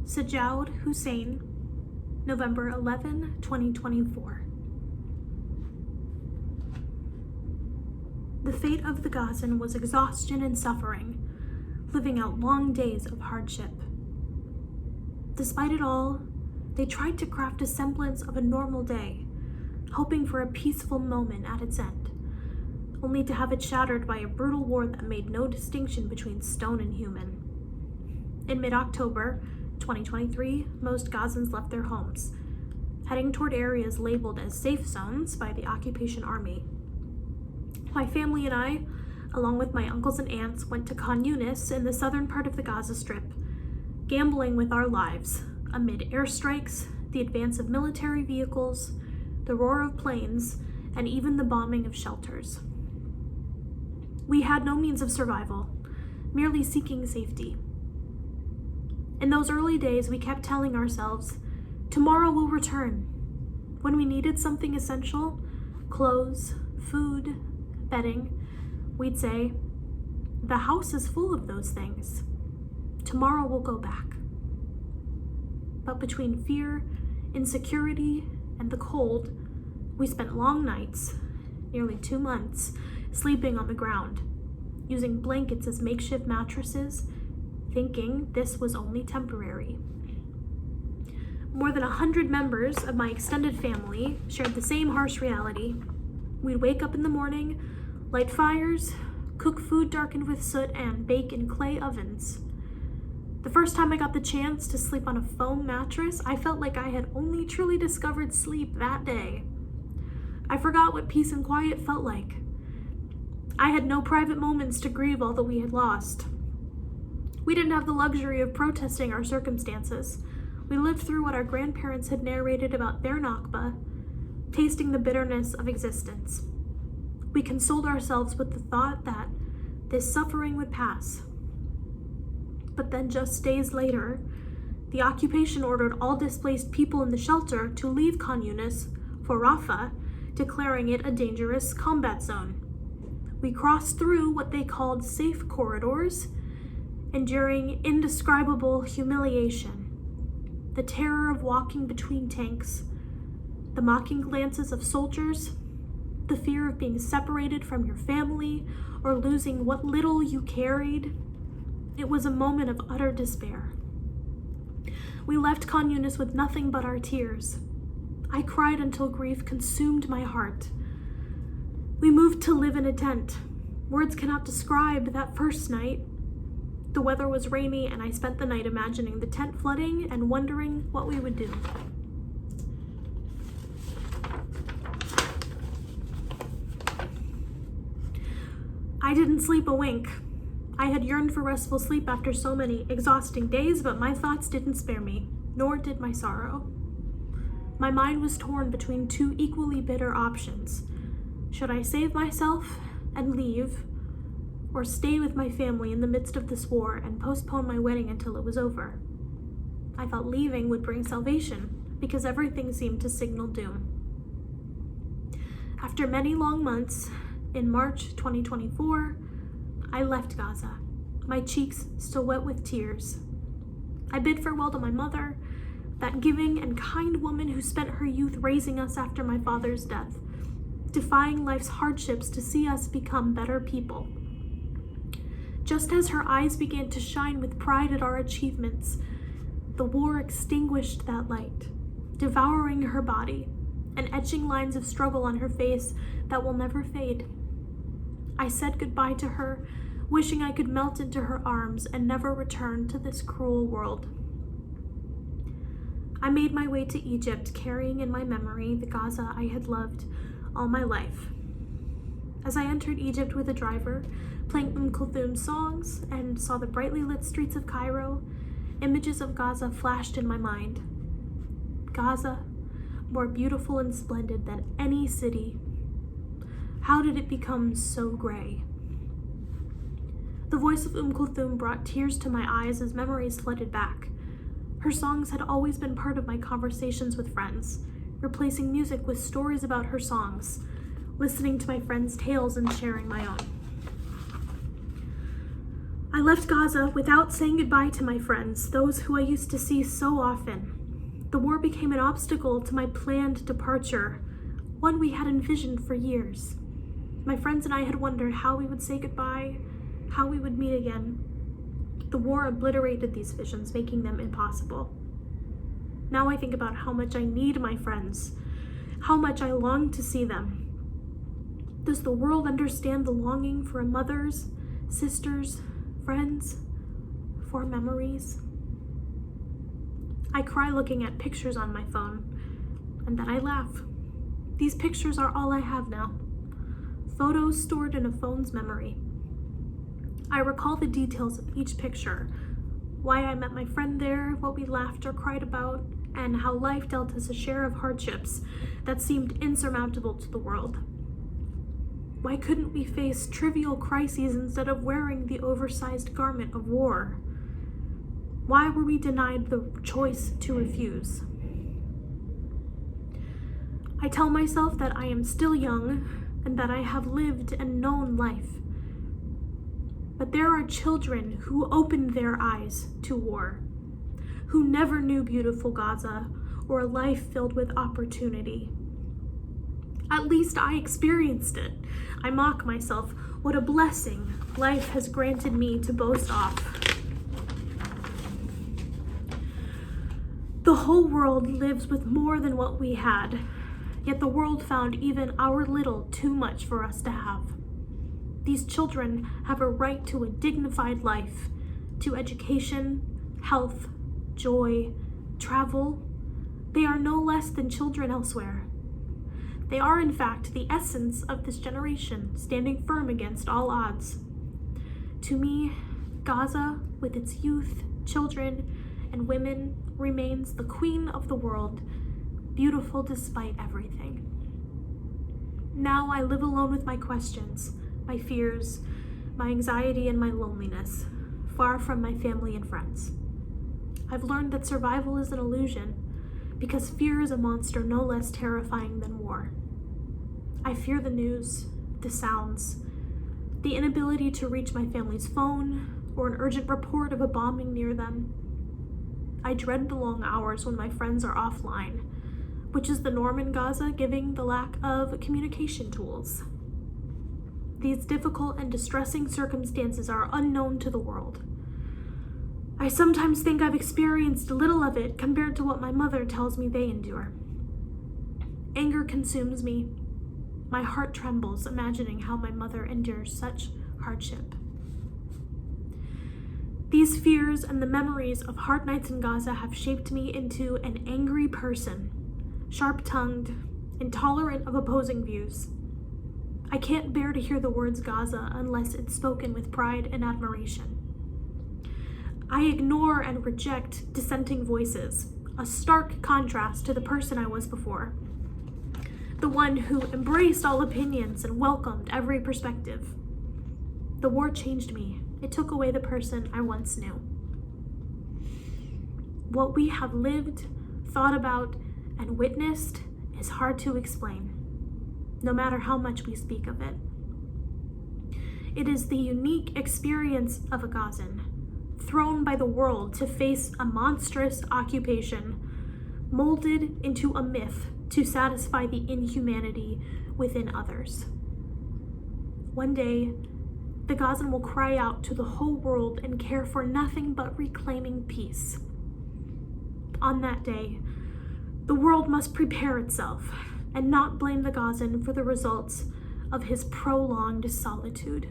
Sujoud Hussein, November 11, 2024. The fate of the Gazan was exhaustion and suffering, living out long days of hardship. Despite it all, they tried to craft a semblance of a normal day, hoping for a peaceful moment at its end, only to have it shattered by a brutal war that made no distinction between stone and human. In mid-October 2023, most Gazans left their homes, heading toward areas labeled as safe zones by the occupation army. My family and I, along with my uncles and aunts, went to Khan Yunis in the southern part of the Gaza Strip, gambling with our lives amid airstrikes, the advance of military vehicles, the roar of planes, and even the bombing of shelters. We had no means of survival, merely seeking safety. In those early days, we kept telling ourselves, tomorrow will return. When we needed something essential, clothes, food, bedding, we'd say, the house is full of those things. Tomorrow we'll go back. But between fear, insecurity, and the cold, we spent long nights, nearly 2 months, sleeping on the ground, using blankets as makeshift mattresses, thinking this was only temporary. More than 100 members of my extended family shared the same harsh reality. We'd wake up in the morning, light fires, cook food darkened with soot, and bake in clay ovens. The first time I got the chance to sleep on a foam mattress, I felt like I had only truly discovered sleep that day. I forgot what peace and quiet felt like. I had no private moments to grieve all that we had lost. We didn't have the luxury of protesting our circumstances. We lived through what our grandparents had narrated about their Nakba, tasting the bitterness of existence. We consoled ourselves with the thought that this suffering would pass. But then just days later, the occupation ordered all displaced people in the shelter to leave Khan Yunis for Rafah, declaring it a dangerous combat zone. We crossed through what they called safe corridors, enduring indescribable humiliation, the terror of walking between tanks, the mocking glances of soldiers, the fear of being separated from your family or losing what little you carried. It was a moment of utter despair. We left Khan Yunis with nothing but our tears. I cried until grief consumed my heart. We moved to live in a tent. Words cannot describe that first night. The weather was rainy, and I spent the night imagining the tent flooding and wondering what we would do. I didn't sleep a wink. I had yearned for restful sleep after so many exhausting days, but my thoughts didn't spare me, nor did my sorrow. My mind was torn between two equally bitter options. Should I save myself and leave, or stay with my family in the midst of this war and postpone my wedding until it was over? I thought leaving would bring salvation, because everything seemed to signal doom. After many long months, in March 2024, I left Gaza, my cheeks still wet with tears. I bid farewell to my mother, that giving and kind woman who spent her youth raising us after my father's death, defying life's hardships to see us become better people. Just as her eyes began to shine with pride at our achievements, the war extinguished that light, devouring her body and etching lines of struggle on her face that will never fade. I said goodbye to her, wishing I could melt into her arms and never return to this cruel world. I made my way to Egypt, carrying in my memory the Gaza I had loved all my life. As I entered Egypt with a driver, playing Kulthum's songs, and saw the brightly lit streets of Cairo, images of Gaza flashed in my mind. Gaza, more beautiful and splendid than any city. How did it become so gray? The voice of Kulthum brought tears to my eyes as memories flooded back. Her songs had always been part of my conversations with friends, replacing music with stories about her songs, listening to my friends' tales and sharing my own. I left Gaza without saying goodbye to my friends, those who I used to see so often. The war became an obstacle to my planned departure, one we had envisioned for years. My friends and I had wondered how we would say goodbye, how we would meet again. The war obliterated these visions, making them impossible. Now I think about how much I need my friends, how much I long to see them. Does the world understand the longing for a mother's, sisters, friends, for memories? I cry looking at pictures on my phone, and then I laugh. These pictures are all I have now. Photos stored in a phone's memory. I recall the details of each picture, why I met my friend there, what we laughed or cried about, and how life dealt us a share of hardships that seemed insurmountable to the world. Why couldn't we face trivial crises instead of wearing the oversized garment of war? Why were we denied the choice to refuse? I tell myself that I am still young and that I have lived and known life. But there are children who opened their eyes to war, who never knew beautiful Gaza or a life filled with opportunity. At least I experienced it. I mock myself. What a blessing life has granted me to boast off. The whole world lives with more than what we had, yet the world found even our little too much for us to have. These children have a right to a dignified life, to education, health, joy, travel. They are no less than children elsewhere. They are, in fact, the essence of this generation, standing firm against all odds. To me, Gaza, with its youth, children, and women, remains the queen of the world, beautiful despite everything. Now I live alone with my questions, my fears, my anxiety, and my loneliness, far from my family and friends. I've learned that survival is an illusion, because fear is a monster no less terrifying than war. I fear the news, the sounds, the inability to reach my family's phone, or an urgent report of a bombing near them. I dread the long hours when my friends are offline, which is the norm in Gaza, given the lack of communication tools. These difficult and distressing circumstances are unknown to the world. I sometimes think I've experienced little of it compared to what my mother tells me they endure. Anger consumes me. My heart trembles imagining how my mother endures such hardship. These fears and the memories of hard nights in Gaza have shaped me into an angry person, sharp-tongued, intolerant of opposing views. I can't bear to hear the words Gaza unless it's spoken with pride and admiration. I ignore and reject dissenting voices, a stark contrast to the person I was before. The one who embraced all opinions and welcomed every perspective. The war changed me. It took away the person I once knew. What we have lived, thought about, and witnessed is hard to explain, no matter how much we speak of it. It is the unique experience of a Gazan, thrown by the world to face a monstrous occupation, molded into a myth to satisfy the inhumanity within others. One day, the Gazan will cry out to the whole world and care for nothing but reclaiming peace. On that day, the world must prepare itself and not blame the Gazan for the results of his prolonged solitude.